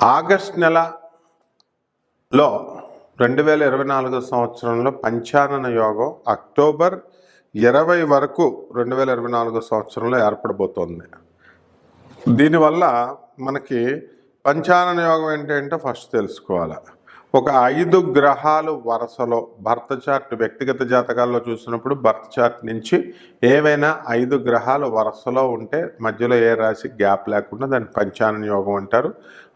August నెలలో 2024 సంవత్సరంలో పంచానన యోగం అక్టోబర్ 20 వరకు 2024 సంవత్సరంలో ఏర్పడబోతోంది. దీనివల్ల మనకి పంచానన యోగం ఏంటంటే ఫస్ట్ తెలుసుకోవాలి. ఒక 5 గ్రహాలు వరుసలో బర్త్ చార్ట్ వ్యక్తిగత జాతకాల్లో చూసినప్పుడు బర్త్ చార్ట్ నుంచి ఏవైనా 5 గ్రహాలు వరుసలో ఉంటే మధ్యలో ఏ రాశి గ్యాప్ లేకుండా దాన్ని పంచానన యోగం అంటారు.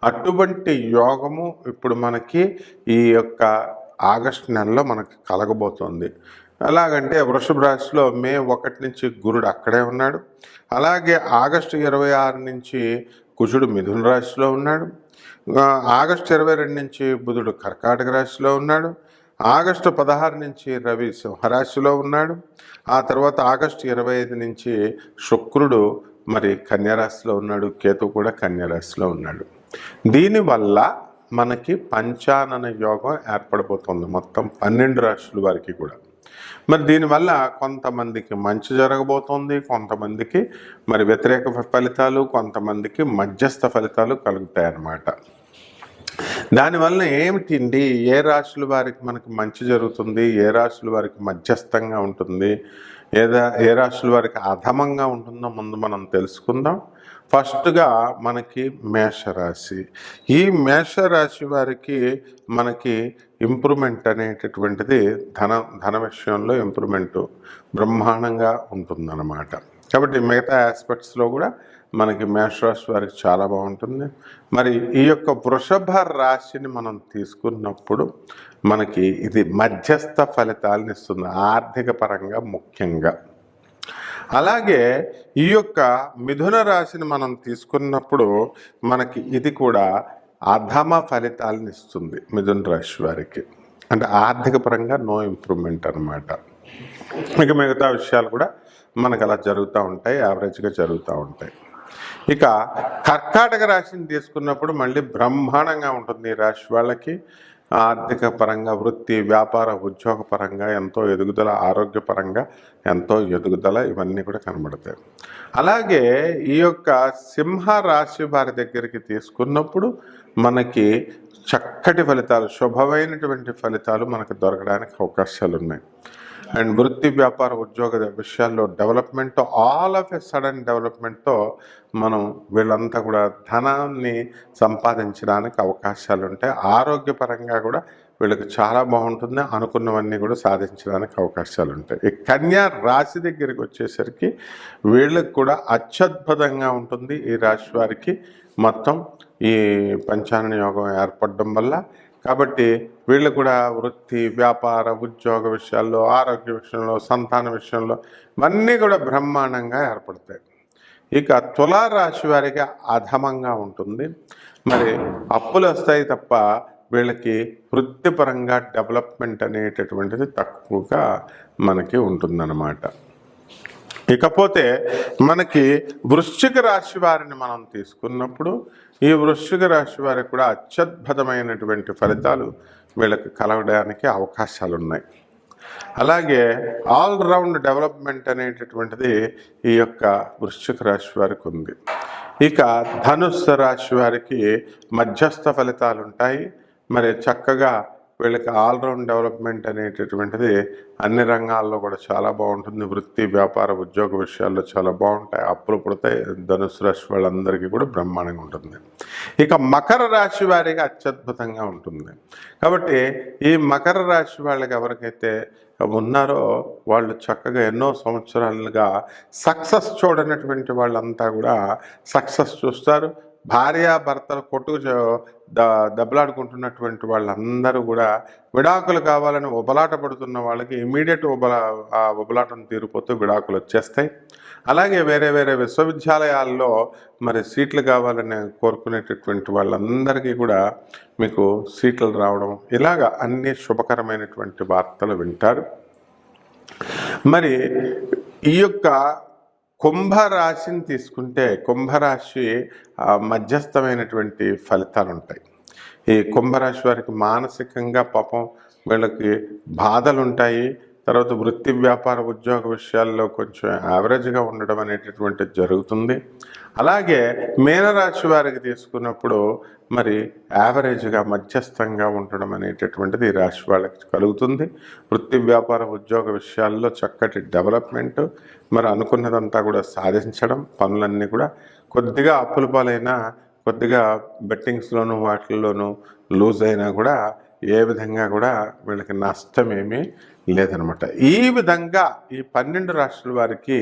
అటువంటి యోగము ఇప్పుడు మనకి ఈ యొక్క ఆగస్టు నెలలో మనకి కలగబోతోంది. ఎలాగంటే వృషభ రాశిలో మే 1 నుంచి గురుడు అక్కడే ఉన్నాడు. అలాగే ఆగస్టు 26 నుంచి కుజుడు మిథున రాశిలో ఉన్నాడు. ఆగస్టు 22 నుంచి బుధుడు కర్కాటక రాశిలో ఉన్నాడు. ఆగస్టు 16 నుంచి రవి సింహరాశిలో ఉన్నాడు. ఆ తర్వాత ఆగస్టు 25 నుంచి శుక్రుడు మరి కన్యారాశిలో ఉన్నాడు. కేతు కూడా కన్యారాశిలో ఉన్నాడు. దీనివల్ల మనకి పంచానన యోగం ఏర్పడబోతుంది మొత్తం 12 రాశుల వారికి కూడా. మరి దీనివల్ల కొంతమందికి మంచి జరగబోతోంది, కొంతమందికి మరి వ్యతిరేక ఫలితాలు, కొంతమందికి మధ్యస్థ ఫలితాలు కలుగుతాయి అన్నమాట. దానివల్ల ఏమిటండి, ఏ రాశుల వారికి మనకి మంచి జరుగుతుంది, ఏ రాశుల వారికి మధ్యస్థంగా ఉంటుంది, ఏ రాశుల వారికి అధమంగా ఉంటుందో ముందు మనం తెలుసుకుందాం. ఫస్ట్గా మనకి మేషరాశి. ఈ మేషరాశి వారికి మనకి ఇంప్రూవ్మెంట్ అనేటటువంటిది ధన విషయంలో ఇంప్రూవ్మెంట్ బ్రహ్మాండంగా ఉంటుందన్నమాట. కాబట్టి మిగతా ఆస్పెక్ట్స్లో కూడా మనకి మేషరాశి వారికి చాలా బాగుంటుంది. మరి ఈ యొక్క వృషభ రాశిని మనం తీసుకున్నప్పుడు మనకి ఇది మధ్యస్థ ఫలితాలను ఇస్తుంది ఆర్థిక పరంగా ముఖ్యంగా. అలాగే ఈ యొక్క మిథున రాశిని మనం తీసుకున్నప్పుడు మనకి ఇది కూడా అధమ ఫలితాలను ఇస్తుంది మిథున రాశి వారికి. అంటే ఆర్థిక పరంగా నో ఇంప్రూవ్మెంట్ అనమాట. ఇక మిగతా విషయాలు కూడా మనకు అలా జరుగుతూ ఉంటాయి, యావరేజ్గా జరుగుతూ ఉంటాయి. ఇక కర్కాటక రాశిని తీసుకున్నప్పుడు మళ్ళీ బ్రహ్మాండంగా ఉంటుంది. ఈ రాశి వాళ్ళకి ఆర్థిక పరంగా, వృత్తి, వ్యాపార, ఉద్యోగ పరంగా ఎంతో ఎదుగుదల, ఆరోగ్యపరంగా ఎంతో ఎదుగుదల, ఇవన్నీ కూడా కనబడతాయి. అలాగే ఈ యొక్క సింహ రాశి వారి దగ్గరికి తీసుకున్నప్పుడు మనకి చక్కటి ఫలితాలు, శుభమైనటువంటి ఫలితాలు మనకు దొరకడానికి అవకాశాలు ఉన్నాయి. అండ్ వృత్తి, వ్యాపార, ఉద్యోగ విషయాల్లో development, all of a sudden డెవలప్మెంట్తో మనం వీళ్ళంతా కూడా ధనాన్ని సంపాదించడానికి అవకాశాలు ఉంటాయి. ఆరోగ్యపరంగా కూడా వీళ్ళకి చాలా బాగుంటుంది, అనుకున్నవన్నీ కూడా సాధించడానికి అవకాశాలు ఉంటాయి. ఈ కన్యా రాశి దగ్గరికి వచ్చేసరికి వీళ్ళకి కూడా అత్యద్భుతంగా ఉంటుంది. ఈ రాశి వారికి మొత్తం ఈ పంచానన యోగం ఏర్పడడం వల్ల. కాబట్టి వీళ్ళు కూడా వృత్తి, వ్యాపార, ఉద్యోగ విషయాల్లో, ఆరోగ్య విషయంలో, సంతాన విషయంలో ఇవన్నీ కూడా బ్రహ్మాండంగా ఏర్పడతాయి. ఇక తులారాశి వారికి అధమంగా ఉంటుంది. మరి అప్పులు వస్తాయి తప్ప వీళ్ళకి వృత్తిపరంగా డెవలప్మెంట్ అనేటటువంటిది తక్కువగా మనకి ఉంటుందన్నమాట. ఇకపోతే మనకి వృశ్చిక రాశి వారిని మనం తీసుకున్నప్పుడు ఈ వృశ్చిక రాశి వారికి కూడా అత్యద్భుతమైనటువంటి ఫలితాలు వీళ్ళకి కలగడానికి అవకాశాలు ఉన్నాయి. అలాగే ఆల్రౌండ్ డెవలప్మెంట్ అనేటటువంటిది ఈ యొక్క వృశ్చిక రాశి వారికి ఉంది. ఇక ధనుస్సు రాశి వారికి మధ్యస్థ ఫలితాలు ఉంటాయి. మరి చక్కగా వీళ్ళకి ఆల్రౌండ్ డెవలప్మెంట్ అనేటటువంటిది అన్ని రంగాల్లో కూడా చాలా బాగుంటుంది. వృత్తి, వ్యాపార, ఉద్యోగ విషయాల్లో చాలా బాగుంటాయి. అప్పులు పుడతాయి. ధనుసు రాశి వాళ్ళందరికీ కూడా బ్రహ్మాండంగా ఉంటుంది. ఇక మకర రాశి వారికి అత్యద్భుతంగా ఉంటుంది. కాబట్టి ఈ మకర రాశి వాళ్ళకి ఎవరికైతే ఉన్నారో వాళ్ళు చక్కగా ఎన్నో సంవత్సరాలుగా సక్సెస్ చూడనటువంటి వాళ్ళంతా కూడా సక్సెస్ చూస్తారు. భార్యాభర్తలు దెబ్బలాడుకుంటున్నటువంటి వాళ్ళందరూ కూడా విడాకులు కావాలని ఉబలాట పడుతున్న వాళ్ళకి ఇమీడియట్ ఉబలాటం తీరిపోతూ విడాకులు వచ్చేస్తాయి. అలాగే వేరే వేరే విశ్వవిద్యాలయాల్లో మరి సీట్లు కావాలని కోరుకునేటటువంటి వాళ్ళందరికీ కూడా మీకు సీట్లు రావడం, ఇలాగా అన్ని శుభకరమైనటువంటి వార్తలు వింటారు. మరి ఈ యొక్క కుంభరాశిని తీసుకుంటే కుంభరాశి మధ్యస్థమైనటువంటి ఫలితాలు ఉంటాయి. ఈ కుంభరాశి వారికి మానసికంగా పాపం వీళ్ళకి బాధలు ఉంటాయి. తర్వాత వృత్తి వ్యాపార ఉద్యోగ విషయాల్లో కొంచెం యావరేజ్గా ఉండడం అనేటటువంటిది జరుగుతుంది. అలాగే మీనరాశి వారికి తీసుకున్నప్పుడు మరి యావరేజ్గా మధ్యస్థంగా ఉండడం అనేటటువంటిది ఈ రాశి వాళ్ళకి కలుగుతుంది. వృత్తి వ్యాపార ఉద్యోగ విషయాల్లో చక్కటి డెవలప్మెంట్, మరి అనుకున్నదంతా కూడా సాధించడం, పనులన్నీ కూడా కొద్దిగా అప్పుల పాలైనా, కొద్దిగా బెట్టింగ్స్లోనూ వాటిల్లోనూ లూజ్ అయినా కూడా ఏ విధంగా కూడా వీళ్ళకి నష్టమేమీ లేదనమాట. ఈ విధంగా ఈ 12 రాశుల వారికి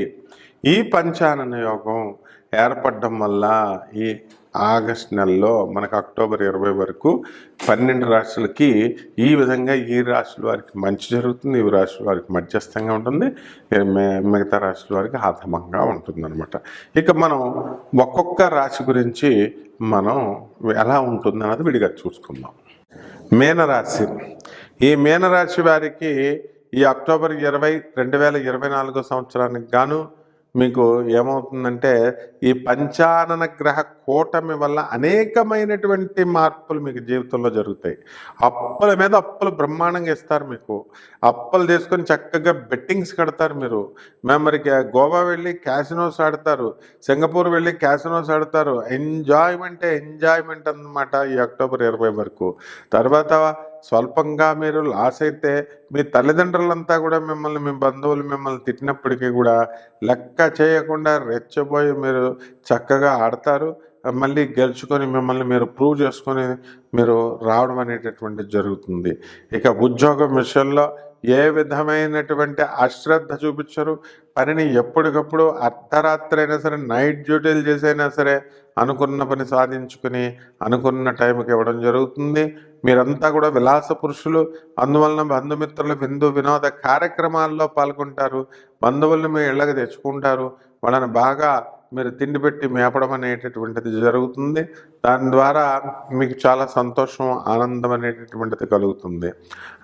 ఈ పంచానన యోగం ఏర్పడడం వల్ల ఈ ఆగస్ట్ నెలలో మనకు అక్టోబర్ 20 వరకు 12 రాశులకి ఈ విధంగా ఈ రాశుల వారికి మంచి జరుగుతుంది, ఈ రాశుల వారికి మధ్యస్థంగా ఉంటుంది, మిగతా రాశుల వారికి హతమంగా ఉంటుంది అనమాట. ఇక మనం ఒక్కొక్క రాశి గురించి మనం ఎలా ఉంటుంది అన్నది విడిగా చూసుకుందాం. మీనరాశి. ఈ మీనరాశి వారికి ఈ అక్టోబర్ 20, 2024 సంవత్సరానికి గాను మీకు ఏమవుతుందంటే ఈ పంచానన గ్రహ కూటమి వల్ల అనేకమైనటువంటి మార్పులు మీకు జీవితంలో జరుగుతాయి. అప్పుల మీద అప్పులు బ్రహ్మాండంగా ఇస్తారు. మీకు అప్పులు తీసుకొని చక్కగా బెట్టింగ్స్ కడతారు. మీరు మరి గోవా వెళ్ళి క్యాసినోస్ ఆడతారు, సింగపూర్ వెళ్ళి క్యాసినోస్ ఆడతారు. ఎంజాయ్మెంట్ అన్నమాట ఈ అక్టోబర్ 20 వరకు. తర్వాత స్వల్పంగా మీరు లాస్ అయితే మీ తల్లిదండ్రులంతా కూడా మీ బంధువులు మిమ్మల్ని తిట్టినప్పటికీ కూడా లెక్క చేయకుండా రెచ్చబోయి మీరు చక్కగా ఆడతారు. మళ్ళీ గెలుచుకొని మిమ్మల్ని మీరు ప్రూవ్ చేసుకొని మీరు రావడం అనేటటువంటిది జరుగుతుంది. ఇక ఉద్యోగం విషయంలో ఏ విధమైనటువంటి అశ్రద్ధ చూపించరు. పనిని ఎప్పటికప్పుడు అర్ధరాత్రి అయినా సరే, నైట్ డ్యూటీలు చేసైనా సరే అనుకున్న పని సాధించుకుని అనుకున్న టైంకి ఇవ్వడం జరుగుతుంది. మీరంతా కూడా విలాస పురుషులు, అందువలన బంధుమిత్రుల విందు వినోద కార్యక్రమాల్లో పాల్గొంటారు. బంధువులను మీ ఇళ్ళకి తెచ్చుకుంటారు. వాళ్ళని బాగా మీరు తిండి పెట్టి మేపడం అనేటటువంటిది జరుగుతుంది. దాని ద్వారా మీకు చాలా సంతోషం, ఆనందం అనేటటువంటిది కలుగుతుంది.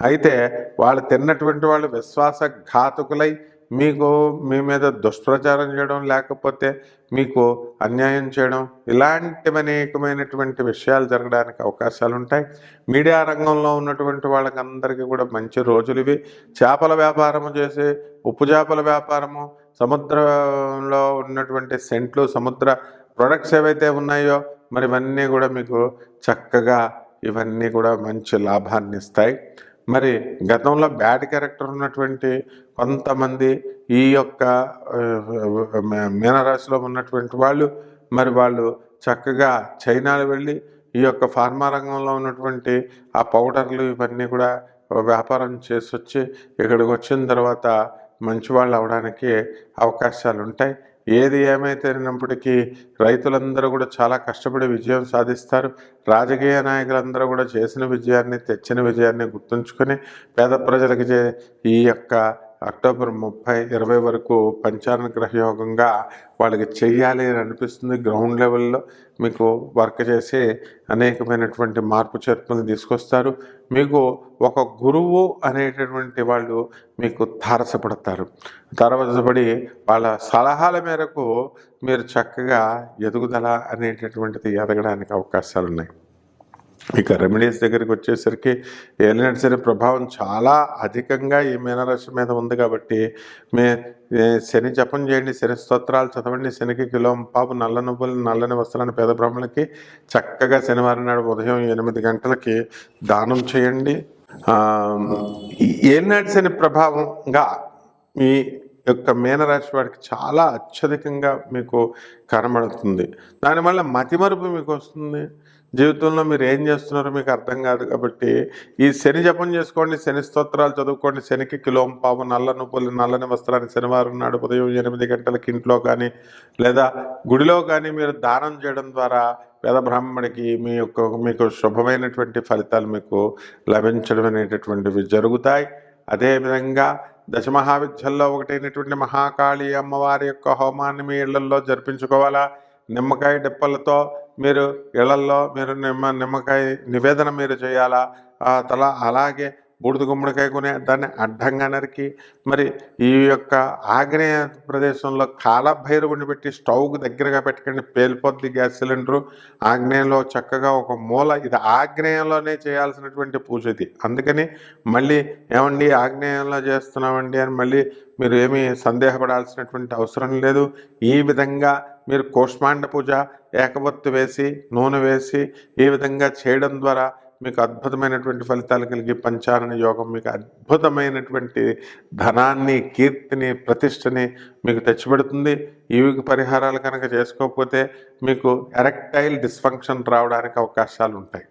అయితే వాళ్ళు తిన్నటువంటి వాళ్ళు విశ్వాసఘాతకులై మీ మీద దుష్ప్రచారం చేయడం, లేకపోతే మీకు అన్యాయం చేయడం, ఇలాంటివి అనేకమైనటువంటి విషయాలు జరగడానికి అవకాశాలు ఉంటాయి. మీడియా రంగంలో ఉన్నటువంటి వాళ్ళకందరికీ కూడా మంచి రోజులు ఇవి. చేపల వ్యాపారము చేసి, ఉప్పు చేపల వ్యాపారము, సముద్రంలో ఉన్నటువంటి సెంట్లు, సముద్ర ప్రొడక్ట్స్ ఏవైతే ఉన్నాయో మరి ఇవన్నీ కూడా మీకు చక్కగా ఇవన్నీ కూడా మంచి లాభాన్ని ఇస్తాయి. మరి గతంలో బ్యాడ్ క్యారెక్టర్ ఉన్నటువంటి కొంతమంది ఈ యొక్క మీనరాశిలో ఉన్నటువంటి వాళ్ళు వాళ్ళు చక్కగా చైనాలు వెళ్ళి ఈ యొక్క ఫార్మా రంగంలో ఉన్నటువంటి ఆ పౌడర్లు ఇవన్నీ కూడా వ్యాపారం చేసి వచ్చి ఇక్కడికి వచ్చిన తర్వాత మంచి వాళ్ళు అవడానికి అవకాశాలు ఉంటాయి. ఏది ఏమైతేనప్పటికీ రైతులందరూ కూడా చాలా కష్టపడి విజయం సాధిస్తారు. రాజకీయ నాయకులందరూ కూడా చేసిన విజయాన్ని, తెచ్చిన విజయాన్ని గుర్తుంచుకొని పేద ప్రజలకి ఈ యొక్క అక్టోబర్ 30, 20 వరకు పంచానన గ్రహయోగంగా వాళ్ళకి చెయ్యాలి అని అనిపిస్తుంది. గ్రౌండ్ లెవెల్లో మీకు వర్క్ చేసి అనేకమైనటువంటి మార్పు చేర్పులను తీసుకొస్తారు. మీకు ఒక గురువు అనేటటువంటి వాళ్ళు మీకు తారసపడతారు. తారసపడి వాళ్ళ సలహాల మేరకు మీరు చక్కగా ఎదుగుదల అనేటటువంటిది ఎదగడానికి అవకాశాలు ఉన్నాయి. ఇక రెమెడీస్ దగ్గరికి వచ్చేసరికి ఏలినాటి శని ప్రభావం చాలా అధికంగా ఈ మీనరాశి మీద ఉంది కాబట్టి శని జపం చేయండి, శని స్తోత్రాలు చదవండి. శనికి కిలోంపావు నల్ల నువ్వులు, నల్లని వస్త్రాన్ని పేద బ్రాహ్మణులకి చక్కగా శనివారం నాడు ఉదయం 8 గంటలకి దానం చేయండి. ఏలినాటి శని ప్రభావంగా ఈ యొక్క మీనరాశి వాడికి చాలా అత్యధికంగా మీకు కనబడుతుంది. దానివల్ల మతిమరుపు మీకు వస్తుంది. జీవితంలో మీరు ఏం చేస్తున్నారో మీకు అర్థం కాదు. కాబట్టి ఈ శని జపం చేసుకోండి, శని స్తోత్రాలు చదువుకోండి. శనికి కిలోంపావు నల్ల నువ్వులు, నల్లని వస్త్రాన్ని శనివారం నాడు ఉదయం 8 గంటలకి ఇంట్లో కానీ లేదా గుడిలో కానీ మీరు దానం చేయడం ద్వారా పేద బ్రాహ్మణికి మీకు శుభమైనటువంటి ఫలితాలు మీకు లభించడం అనేటటువంటివి జరుగుతాయి. అదేవిధంగా దశమహావిద్యల్లో ఒకటైనటువంటి మహాకాళి అమ్మవారి యొక్క హోమాన్ని మీ ఇళ్లల్లో జరిపించుకోవాలా. నిమ్మకాయ డిప్పలతో మీరు ఇళ్లల్లో మీరు నిమ్మకాయ నివేదన మీరు చేయాలా. అలాగే బూడిద గుమ్మడికాయ కొని దాన్ని అడ్డంగా నరికి, మరి ఈ యొక్క ఆగ్నేయ ప్రదేశంలో కాలభైరవుని పెట్టి స్టవ్కి దగ్గరగా పెట్టకండి, పేలిపోద్ది గ్యాస్ సిలిండరు. ఆగ్నేయంలో చక్కగా ఒక మూల, ఇది ఆగ్నేయంలోనే చేయాల్సినటువంటి పూజ ఇది. అందుకని మళ్ళీ ఏమండి ఆగ్నేయంలో చేస్తున్నామండి అని మళ్ళీ మీరు ఏమీ సందేహపడాల్సినటువంటి అవసరం లేదు. ఈ విధంగా మీరు కూష్మాండ పూజ ఏకవత్తు వేసి నూనె వేసి ఈ విధంగా చేయడం ద్వారా మీకు అద్భుతమైనటువంటి ఫలితాలు కలిగి పంచానన యోగం మీకు అద్భుతమైనటువంటి ధనాన్ని, కీర్తిని, ప్రతిష్టని మీకు తెచ్చిపెడుతుంది. ఈ పరిహారాలు కనుక చేసుకోకపోతే మీకు ఎరెక్టైల్ డిస్ఫంక్షన్ రావడానికి అవకాశాలు ఉంటాయి.